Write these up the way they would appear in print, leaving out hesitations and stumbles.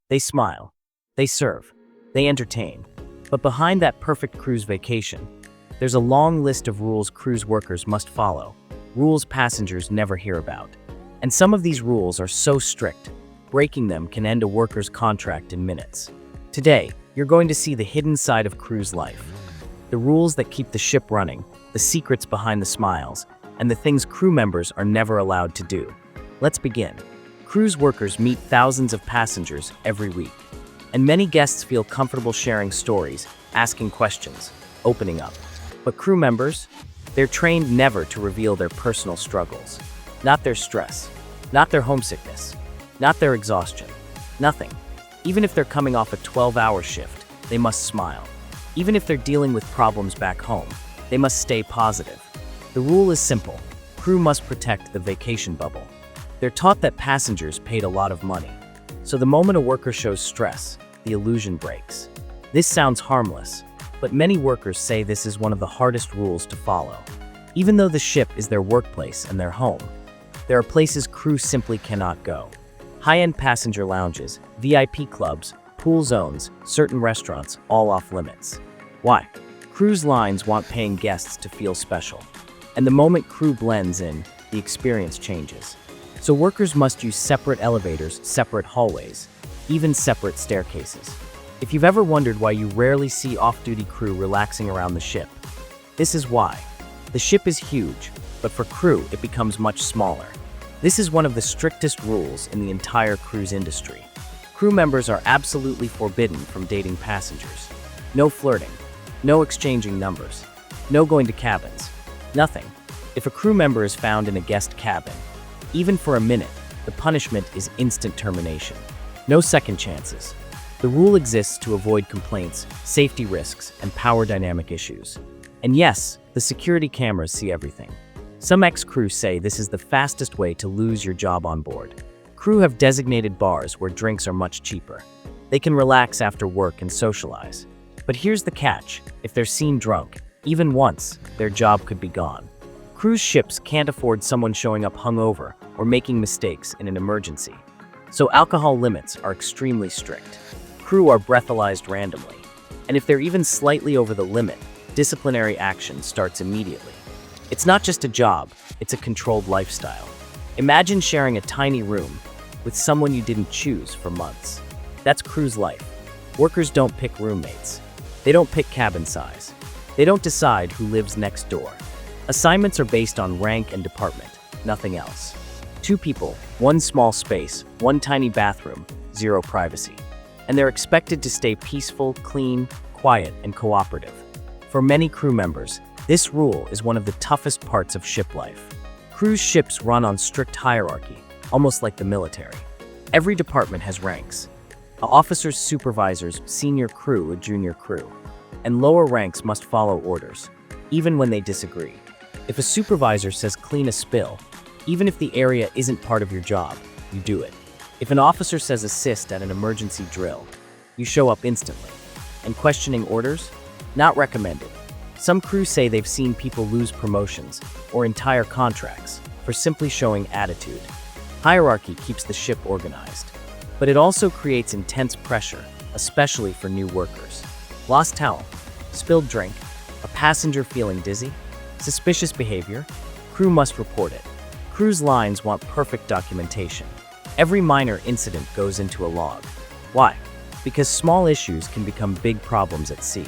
They smile. They serve. They entertain. But behind that perfect cruise vacation, there's a long list of rules cruise workers must follow, rules passengers never hear about. And some of these rules are so strict, breaking them can end a worker's contract in minutes. Today, you're going to see the hidden side of cruise life. The rules that keep the ship running, the secrets behind the smiles, and the things crew members are never allowed to do. Let's begin. Cruise workers meet thousands of passengers every week, and many guests feel comfortable sharing stories, asking questions, opening up. But crew members, they're trained never to reveal their personal struggles. Not their stress, not their homesickness, not their exhaustion, nothing. Even if they're coming off a 12-hour shift, they must smile. Even if they're dealing with problems back home, they must stay positive. The rule is simple. Crew must protect the vacation bubble. They're taught that passengers paid a lot of money. So the moment a worker shows stress, the illusion breaks. This sounds harmless, but many workers say this is one of the hardest rules to follow. Even though the ship is their workplace and their home, there are places crew simply cannot go. High-end passenger lounges, VIP clubs, pool zones, certain restaurants, all off limits. Why? Cruise lines want paying guests to feel special. And the moment crew blends in, the experience changes. So workers must use separate elevators, separate hallways, even separate staircases. If you've ever wondered why you rarely see off-duty crew relaxing around the ship, this is why. The ship is huge, but for crew, it becomes much smaller. This is one of the strictest rules in the entire cruise industry. Crew members are absolutely forbidden from dating passengers. No flirting, no exchanging numbers, no going to cabins, nothing. If a crew member is found in a guest cabin, even for a minute, the punishment is instant termination. No second chances. The rule exists to avoid complaints, safety risks, and power dynamic issues. And yes, the security cameras see everything. Some ex-crew say this is the fastest way to lose your job on board. Crew have designated bars where drinks are much cheaper. They can relax after work and socialize. But here's the catch. If they're seen drunk, even once, their job could be gone. Cruise ships can't afford someone showing up hungover or making mistakes in an emergency. So alcohol limits are extremely strict. Crew are breathalyzed randomly. And if they're even slightly over the limit, disciplinary action starts immediately. It's not just a job, it's a controlled lifestyle. Imagine sharing a tiny room with someone you didn't choose for months. That's cruise life. Workers don't pick roommates. They don't pick cabin size. They don't decide who lives next door. Assignments are based on rank and department, nothing else. 2 people, 1 small space, 1 tiny bathroom, 0 privacy. And they're expected to stay peaceful, clean, quiet, and cooperative. For many crew members, this rule is one of the toughest parts of ship life. Cruise ships run on strict hierarchy, almost like the military. Every department has ranks. Officers, supervisors, senior crew, a junior crew. And lower ranks must follow orders, even when they disagree. If a supervisor says clean a spill, even if the area isn't part of your job, you do it. If an officer says assist at an emergency drill, you show up instantly. And questioning orders? Not recommended. Some crews say they've seen people lose promotions or entire contracts for simply showing attitude. Hierarchy keeps the ship organized, but it also creates intense pressure, especially for new workers. Lost towel, spilled drink, a passenger feeling dizzy, suspicious behavior, crew must report it. Cruise lines want perfect documentation. Every minor incident goes into a log. Why? Because small issues can become big problems at sea.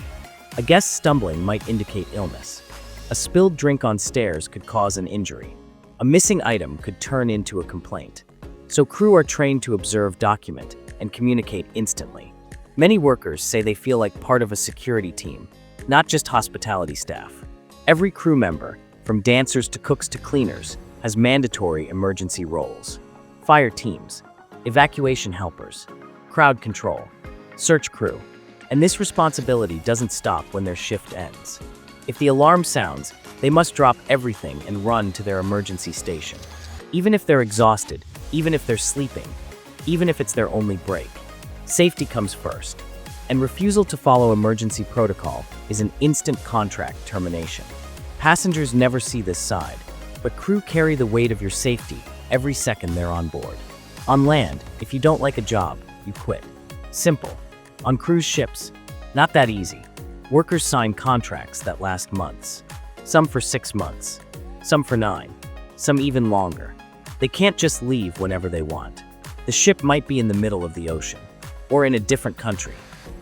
A guest stumbling might indicate illness. A spilled drink on stairs could cause an injury. A missing item could turn into a complaint. So crew are trained to observe, document, and communicate instantly. Many workers say they feel like part of a security team, not just hospitality staff. Every crew member, from dancers to cooks to cleaners, has mandatory emergency roles. Fire teams, evacuation helpers, crowd control, search crew. And this responsibility doesn't stop when their shift ends. If the alarm sounds, they must drop everything and run to their emergency station. Even if they're exhausted, even if they're sleeping, even if it's their only break. Safety comes first. And refusal to follow emergency protocol is an instant contract termination. Passengers never see this side, but crew carry the weight of your safety every second they're on board. On land, if you don't like a job, you quit. Simple. On cruise ships, not that easy. Workers sign contracts that last months. Some for 6 months, some for 9, some even longer. They can't just leave whenever they want. The ship might be in the middle of the ocean, or in a different country,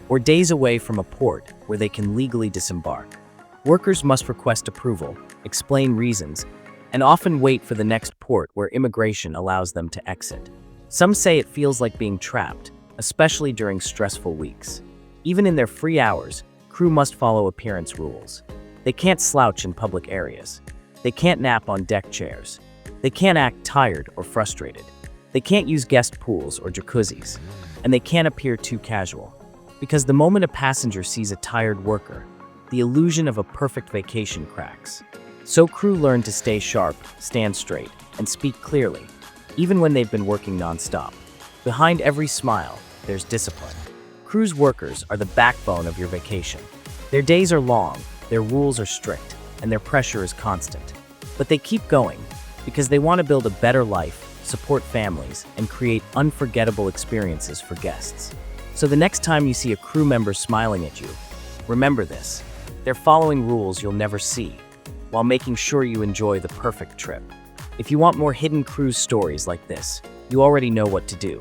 or days away from a port where they can legally disembark. Workers must request approval, explain reasons, and often wait for the next port where immigration allows them to exit. Some say it feels like being trapped, especially during stressful weeks. Even in their free hours, crew must follow appearance rules. They can't slouch in public areas. They can't nap on deck chairs. They can't act tired or frustrated. They can't use guest pools or jacuzzis. And they can't appear too casual. Because the moment a passenger sees a tired worker, the illusion of a perfect vacation cracks. So crew learn to stay sharp, stand straight, and speak clearly, even when they've been working nonstop. Behind every smile, there's discipline. Cruise workers are the backbone of your vacation. Their days are long, their rules are strict, and their pressure is constant. But they keep going because they want to build a better life, support families, and create unforgettable experiences for guests. So the next time you see a crew member smiling at you, remember this: they're following rules you'll never see, while making sure you enjoy the perfect trip. If you want more hidden cruise stories like this, you already know what to do.